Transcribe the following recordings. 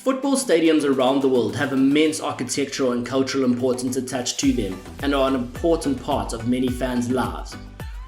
Football stadiums around the world have immense architectural and cultural importance attached to them and are an important part of many fans' lives.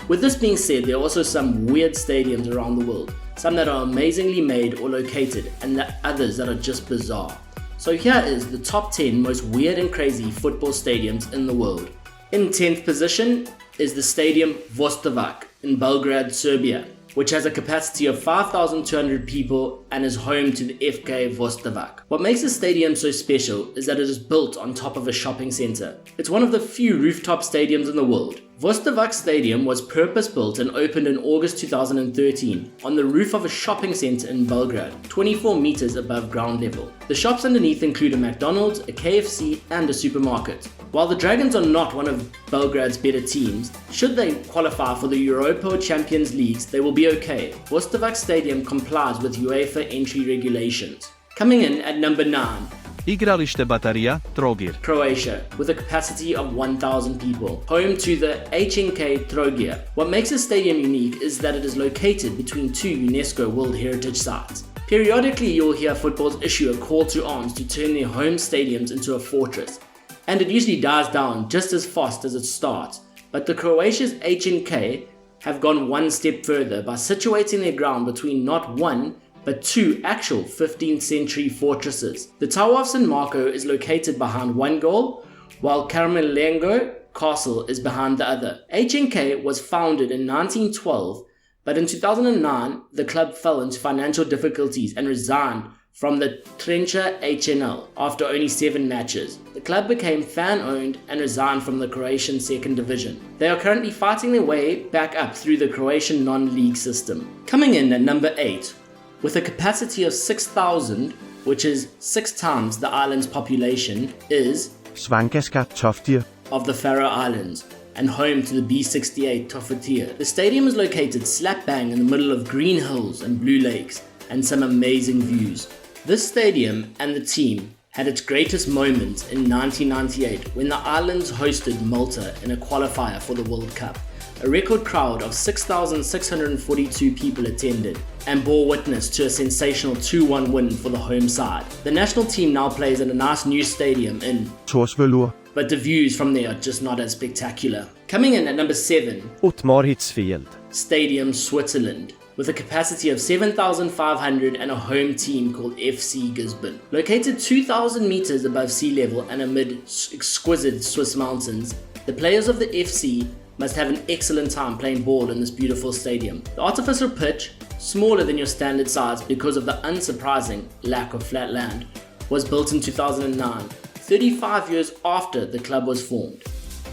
With this being said, there are also some weird stadiums around the world, some that are amazingly made or located and others that are just bizarre. So here is the top 10 most weird and crazy football stadiums in the world. In 10th position is the Stadium VSTOVAC in Belgrade, Serbia, which has a capacity of 5,200 people and is home to the HNK Trogia. What makes the stadium so special is that it is built on top of a shopping center. It's one of the few rooftop stadiums in the world. VSTOVAC Stadium was purpose-built and opened in August 2013 on the roof of a shopping center in Belgrade, 24 meters above ground level. The shops underneath include a McDonald's, a KFC, and a supermarket. While the Dragons are not one of Belgrade's better teams, should they qualify for the Europa or Champions Leagues, they will be okay. VSTOVAC Stadium complies with UEFA entry regulations. Coming in at number 9. Igralište Bateria, Trogir, Croatia, with a capacity of 1,000 people, home to the HNK Trogia. What makes this stadium unique is that it is located between two UNESCO World Heritage Sites. Periodically you'll hear footballs issue a call to arms to turn their home stadiums into a fortress, and it usually dies down just as fast as it starts, but the Croatia's HNK have gone one step further by situating their ground between not one, but two actual 15th century fortresses. The Tower of San Marco is located behind one goal, while Camerlengo Castle is behind the other. HNK was founded in 1912, but in 2009 the club fell into financial difficulties and resigned from the Treća HNL after only 7 matches. The club became fan-owned and resigned from the Croatian second division. They are currently fighting their way back up through the Croatian non-league system. Coming in at number 8, with a capacity of 6,000, which is 6 times the island's population, is Svankeska Trogia of the Faroe Islands and home to the B68 Trogia. The stadium is located slap bang in the middle of green hills and blue lakes and some amazing views. This stadium and the team had its greatest moment in 1998 when the islands hosted Malta in a qualifier for the World Cup. A record crowd of 6,642 people attended and bore witness to a sensational 2-1 win for the home side. The national team now plays in a nice new stadium in Torsvöllur, but the views from there are just not as spectacular. Coming in at number 7, Utmoritz Field, Stadium Switzerland, with a capacity of 7,500 and a home team called FC Gisborne. Located 2,000 meters above sea level and amid exquisite Swiss mountains, the players of the FC must have an excellent time playing ball in this beautiful stadium. The artificial pitch, smaller than your standard size because of the unsurprising lack of flat land, was built in 2009, 35 years after the club was formed.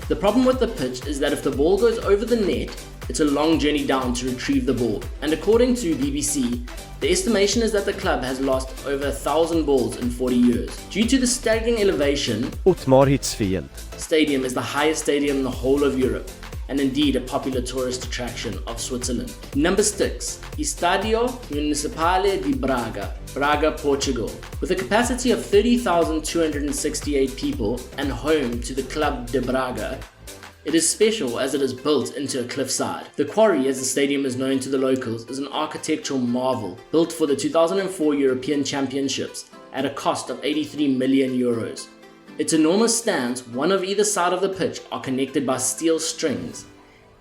The problem with the pitch is that if the ball goes over the net, it's a long journey down to retrieve the ball, and according to BBC, the estimation is that the club has lost over 1,000 balls in 40 years. Due to the staggering elevation, Utmoritz Field stadium is the highest stadium in the whole of Europe, and indeed a popular tourist attraction of Switzerland. Number 6, Estadio Municipale di Braga, Braga, Portugal. With a capacity of 30,268 people and home to the Club de Braga, it is special as it is built into a cliffside. The quarry, as the stadium is known to the locals, is an architectural marvel built for the 2004 European Championships at a cost of 83 million euros. Its enormous stands, one of either side of the pitch, are connected by steel strings.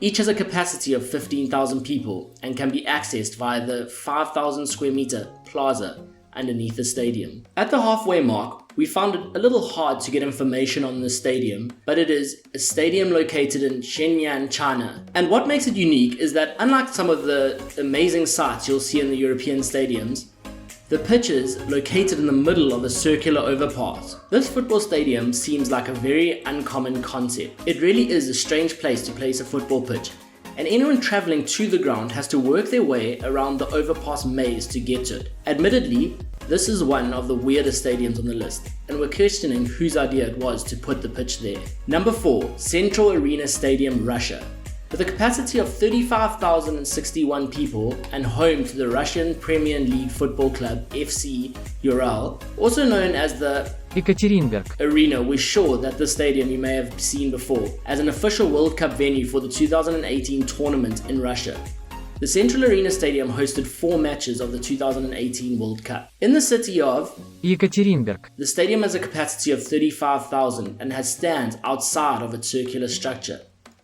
Each has a capacity of 15,000 people and can be accessed via the 5,000 square meter plaza underneath the stadium. At the halfway mark, we found it a little hard to get information on the stadium, but it is a stadium located in Shenyang, China. And what makes it unique is that unlike some of the amazing sights you'll see in the European stadiums, the pitch is located in the middle of a circular overpass. This football stadium seems like a very uncommon concept. It really is a strange place to place a football pitch, and anyone traveling to the ground has to work their way around the overpass maze to get to it. Admittedly, this is one of the weirdest stadiums on the list, and we're questioning whose idea it was to put the pitch there. Number 4, Central Arena Stadium, Russia. With a capacity of 35,061 people and home to the Russian Premier League football club FC Ural, also known as the Ekaterinburg Arena, we're sure that the stadium you may have seen before as an official World Cup venue for the 2018 tournament in Russia. The Central Arena Stadium hosted 4 matches of the 2018 World Cup. In the city of Екатеринбург, the stadium has a capacity of 35,000 and has stands outside of its circular structure.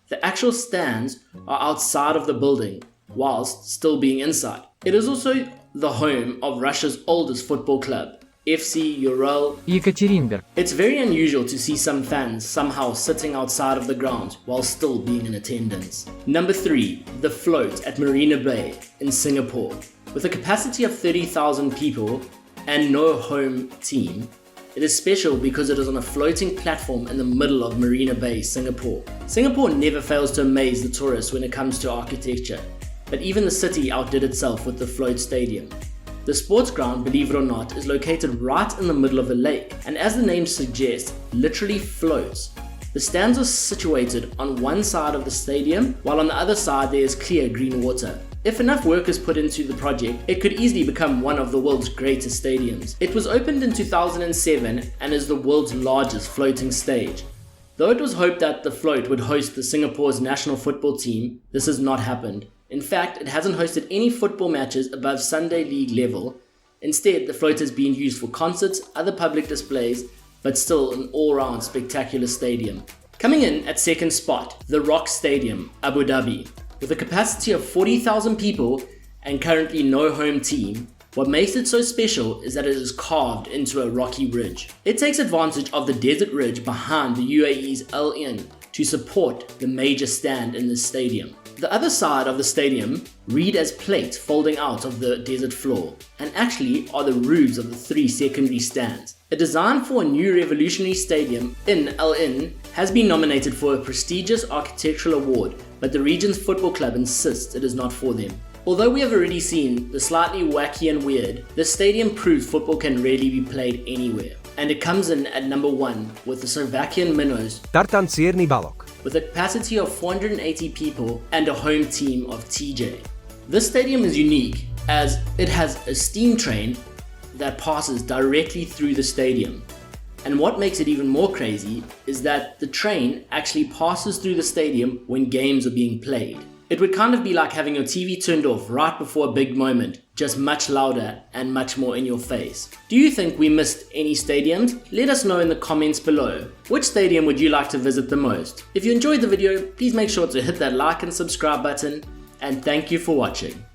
The actual stands are outside of the building, whilst still being inside. It is also the home of Russia's oldest football club, FC Ural. Екатеринбург, It's very unusual to see some fans somehow sitting outside of the ground while still being in attendance. Number 3, the float at Marina Bay in Singapore. With a capacity of 30,000 people and no home team, it is special because it is on a floating platform in the middle of Marina Bay, Singapore. Singapore never fails to amaze the tourists when it comes to architecture, but even the city outdid itself with the float stadium. The sports ground, believe it or not, is located right in the middle of a lake, and as the name suggests, literally floats. The stands are situated on one side of the stadium, while on the other side there is clear green water. If enough work is put into the project, it could easily become one of the world's greatest stadiums. It was opened in 2007 and is the world's largest floating stage. Though it was hoped that the float would host the Singapore's national football team, this has not happened. In fact, it hasn't hosted any football matches above Sunday League level. Instead, the float has been used for concerts, other public displays, but still an all-round spectacular stadium. Coming in at second spot, the Rock Stadium, Abu Dhabi. With a capacity of 40,000 people and currently no home team, what makes it so special is that it is carved into a rocky ridge. It takes advantage of the desert ridge behind the UAE's Al Ain to support the major stand in this stadium. The other side of the stadium read as plates folding out of the desert floor, and actually are the roofs of the 3 secondary stands. A design for a new revolutionary stadium in Al Ain has been nominated for a prestigious architectural award, but the region's football club insists it is not for them. Although we have already seen the slightly wacky and weird, this stadium proves football can really be played anywhere. And it comes in at number 1 with the Slovakian Minnows Tartancierny balok. with a capacity of 480 people and a home team of TJ. This stadium is unique as it has a steam train that passes directly through the stadium. And what makes it even more crazy is that the train actually passes through the stadium when games are being played. It would kind of be like having your TV turned off right before a big moment, just much louder and much more in your face. Do you think we missed any stadiums? Let us know in the comments below. Which stadium would you like to visit the most? If you enjoyed the video, please make sure to hit that like and subscribe button, and thank you for watching.